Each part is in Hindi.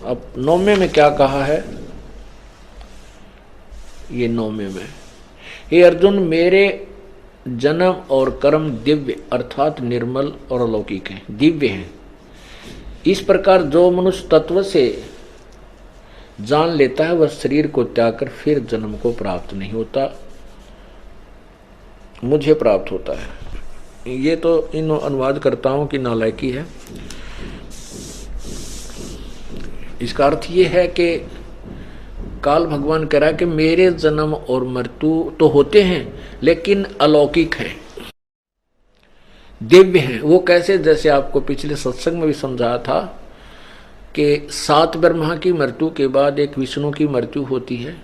अब 9वें में क्या कहा है, ये 9वें में, हे अर्जुन मेरे जन्म और कर्म दिव्य अर्थात निर्मल और अलौकिक हैं, दिव्य हैं। इस प्रकार जो मनुष्य तत्व से जान लेता है वह शरीर को त्याग कर फिर जन्म को प्राप्त नहीं होता, मुझे प्राप्त होता है। ये तो इन अनुवादकर्ताओं की नालायकी है। इसका अर्थ ये है कि काल भगवान कह रहा है कि मेरे जन्म और मृत्यु तो होते हैं लेकिन अलौकिक हैं, दिव्य हैं। वो कैसे, जैसे आपको पिछले सत्संग में भी समझाया था कि 7 ब्रह्मा की मृत्यु के बाद एक विष्णु की मृत्यु होती है,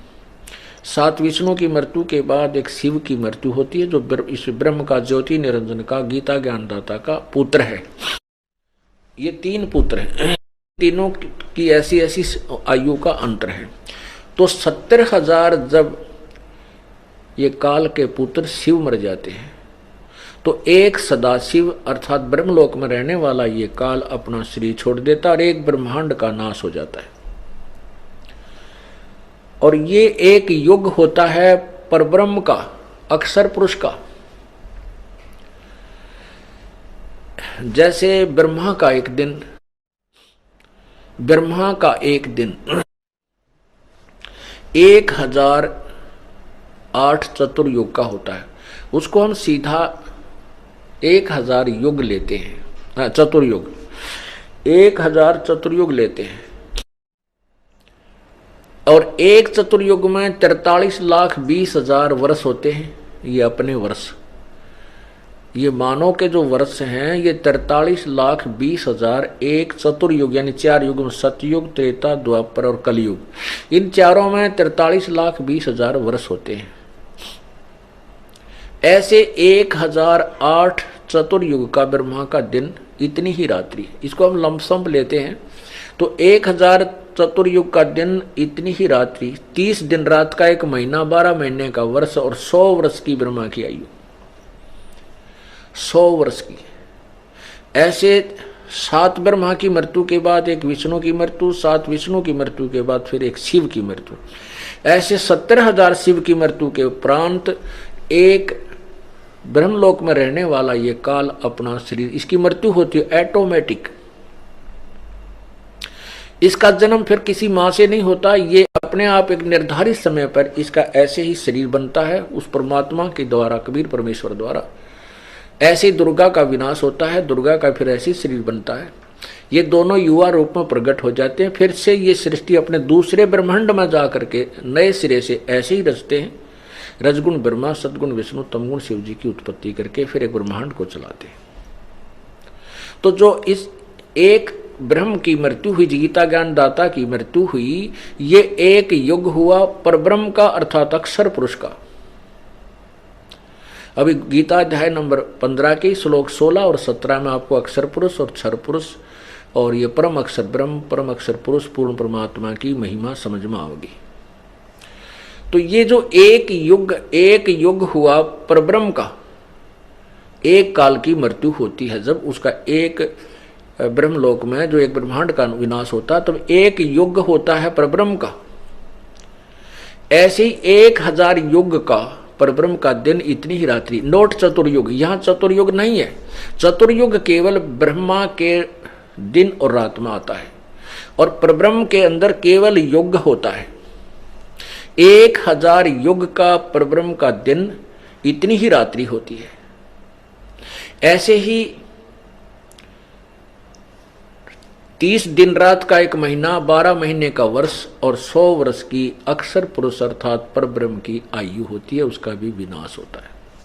7 विष्णु की मृत्यु के बाद एक शिव की मृत्यु होती है, जो इस ब्रह्म का, ज्योति निरंजन का, गीता ज्ञानदाता का पुत्र है। ये 3 पुत्र हैं, तीनों की ऐसी ऐसी आयु का अंतर है। तो 70,000 जब ये काल के पुत्र शिव मर जाते हैं तो एक सदाशिव अर्थात ब्रह्मलोक में रहने वाला ये काल अपना शरीर छोड़ देता और एक ब्रह्मांड का नाश हो जाता है। और ये एक युग होता है परब्रह्म का, अक्षर पुरुष का। जैसे ब्रह्मा का एक दिन 1008 चतुर्युग का होता है। उसको हम सीधा 1000 युग लेते हैं, चतुर्युग 1000 चतुर्युग लेते हैं। और एक चतुर्युग में 43,20,000 वर्ष होते हैं। ये अपने वर्ष, ये मानव के जो वर्ष हैं ये 43,20,000 एक चतुर्युग यानी 4 युग में, सतयुग, त्रेता, द्वापर और कलयुग, इन चारों में 43,20,000 वर्ष होते हैं। ऐसे 1008 चतुर्युग का ब्रह्मा का दिन, इतनी ही रात्रि। इसको हम लमसम लेते हैं तो 1000 चतुर्युग का दिन, इतनी ही रात्रि, 30 दिन रात का एक महीना, 12 महीने का वर्ष और 100 वर्ष की ब्रह्मा की आयु, 100 वर्ष की। ऐसे 7 ब्रह्मा की मृत्यु के बाद एक विष्णु की मृत्यु, 7 विष्णु की मृत्यु के बाद फिर एक शिव की मृत्यु। ऐसे 70,000 शिव की मृत्यु के उपरांत एक ब्रह्मलोक में रहने वाला ये काल अपना शरीर, इसकी मृत्यु होती है ऑटोमेटिक। इसका जन्म फिर किसी मां से नहीं होता, ये अपने आप एक निर्धारित समय पर इसका ऐसे ही शरीर बनता है उस परमात्मा के द्वारा, कबीर परमेश्वर द्वारा। ऐसे दुर्गा का विनाश होता है, दुर्गा का फिर ऐसे शरीर बनता है। ये दोनों युवा रूप में प्रकट हो जाते हैं। फिर से ये सृष्टि अपने दूसरे ब्रह्मांड में जाकर के नए सिरे से ऐसे ही रचते हैं। रजगुण ब्रह्मा, सदगुण विष्णु, तमगुण शिव जी की उत्पत्ति करके फिर एक ब्रह्मांड को चलाते हैं। तो जो इस एक ब्रह्म की मृत्यु हुई, गीता ज्ञान दाता की मृत्यु हुई, ये एक युग हुआ परब्रह्म का अर्थात अक्षर पुरुष का। अभी गीता अध्याय नंबर 15 के श्लोक 16 और 17 में आपको अक्षर पुरुष और क्षर पुरुष और ये परम अक्षर ब्रह्म, परम अक्षर पुरुष, पूर्ण परमात्मा की महिमा समझ में आओगी। तो ये जो एक युग हुआ परब्रह्म का, एक काल की मृत्यु होती है जब उसका एक ब्रह्मलोक में जो एक ब्रह्मांड का विनाश होता, तब एक युग होता है परब्रह्म का। ऐसे ही 1000 युग का परब्रह्म का दिन, इतनी ही रात्रि। नोट चतुर्युग, यहां चतुर्युग नहीं है। चतुर्युग केवल ब्रह्मा के दिन और रात में आता है और परब्रह्म के अंदर केवल युग होता है। 1000 युग का परब्रह्म का दिन, इतनी ही रात्रि होती है। ऐसे ही 30 दिन रात का एक महीना, 12 महीने का वर्ष और 100 वर्ष की अक्षर पुरुष अर्थात परब्रह्म की आयु होती है, उसका भी विनाश होता है।